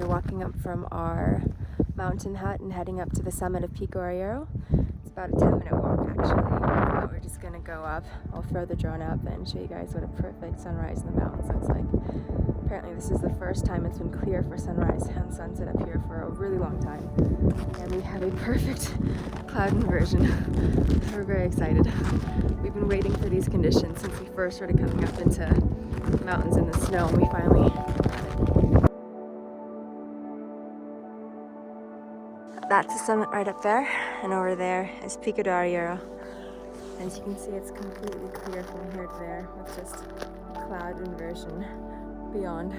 We're walking up from our mountain hut and heading up to the summit of Pico Ruivo. It's about a 10-minute walk actually, but we're just gonna go up. I'll throw the drone up and show you guys what a perfect sunrise in the mountains looks like. Apparently this is the first time it's been clear for sunrise and sunset up here for a really long time. And we have a perfect cloud inversion. So we're very excited. We've been waiting for these conditions since we first started coming up into the mountains in the snow, and we finally got it. That's the summit right up there, and over there is Pico Ruivo. As you can see, it's completely clear from here to there with just cloud inversion beyond.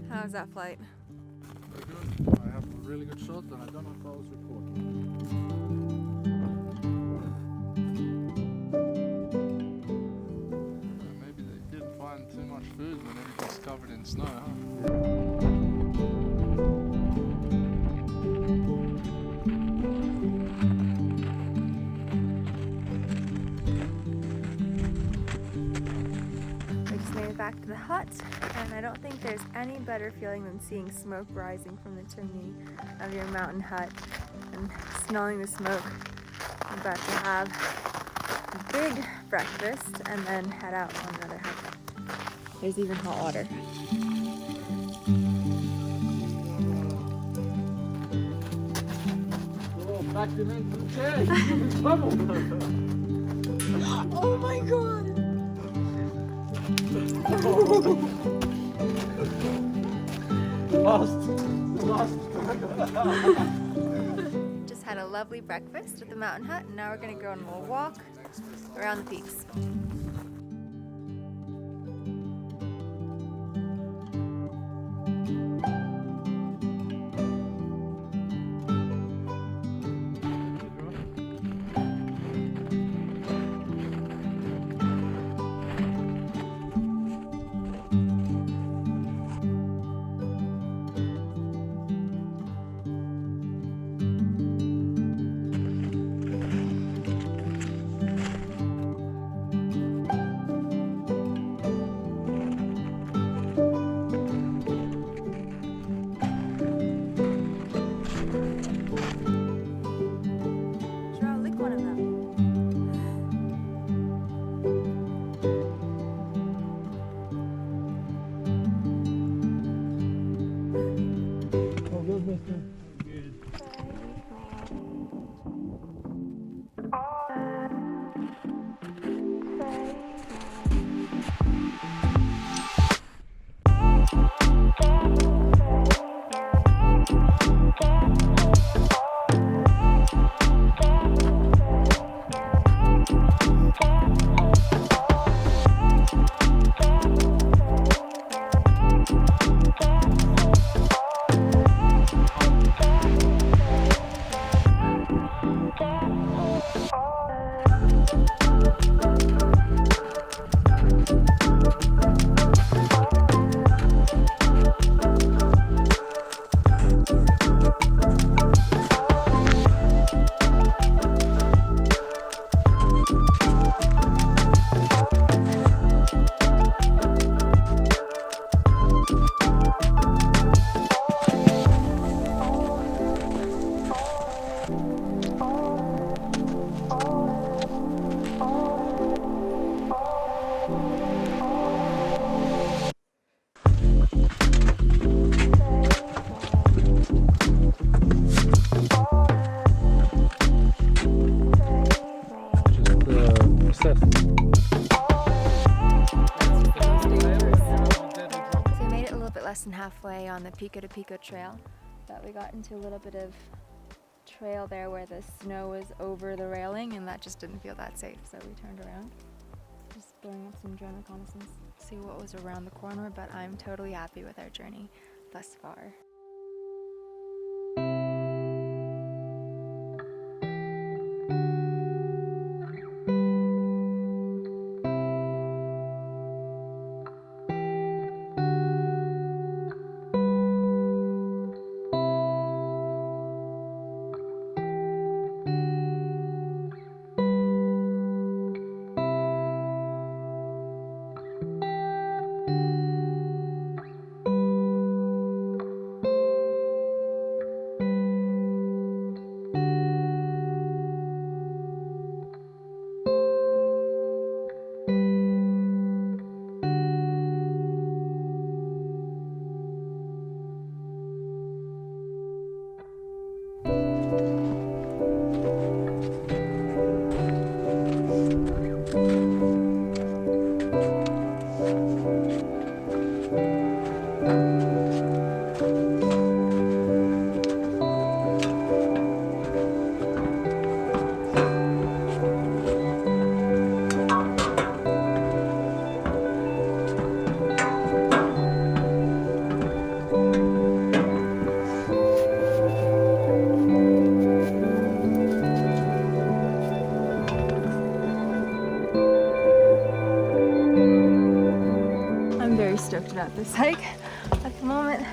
How's that flight? Very good. I have a really good shot and I don't know if I was recording. Maybe they didn't find too much food when everything's covered in snow, huh? Back to the hut, and I don't think there's any better feeling than seeing smoke rising from the chimney of your mountain hut and smelling the smoke. I'm about to have a big breakfast and then head out on another hike. There's even hot water. Oh, back him into the chair! He's in trouble! Oh my god! Just had a lovely breakfast at the mountain hut, and now we're going to go on a little walk around the peaks. on the Pico to Pico trail, but we got into a little bit of trail there where the snow was over the railing and that just didn't feel that safe, so we turned around. Just blowing up some drone reconnaissance, see what was around the corner, but I'm totally happy with our journey thus far. I'm very stoked about this hike at the moment.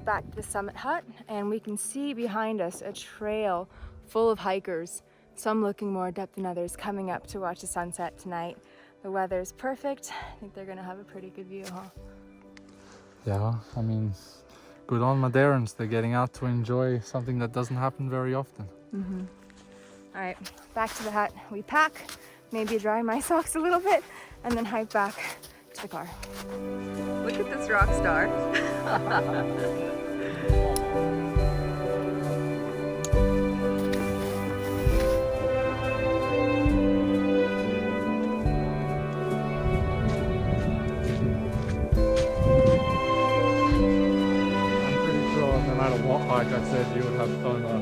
Back to the summit hut, and we can see behind us a trail full of hikers, some looking more adept than others, coming up to watch the sunset tonight. The weather's perfect. I think they're gonna have a pretty good view, huh? Yeah, I mean, good on Madeirans. They're getting out to enjoy something that doesn't happen very often. All right, back to the hut. We pack, maybe dry my socks a little bit, and then hike back to the car. Look at this rock star. No matter what hike I said, you would have FOMO.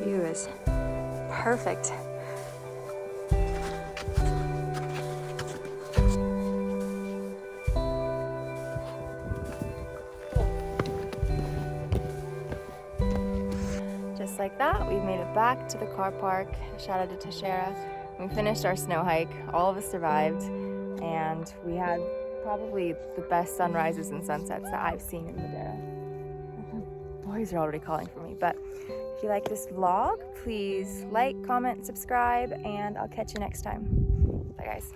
View is perfect. Just like that, we've made it back to the car park. Shout out to Teixeira. We finished our snow hike. All of us survived, and we had probably the best sunrises and sunsets that I've seen in Madeira. Boys are already calling for me, but if you like this vlog, please like, comment, subscribe, and I'll catch you next time. Bye, guys.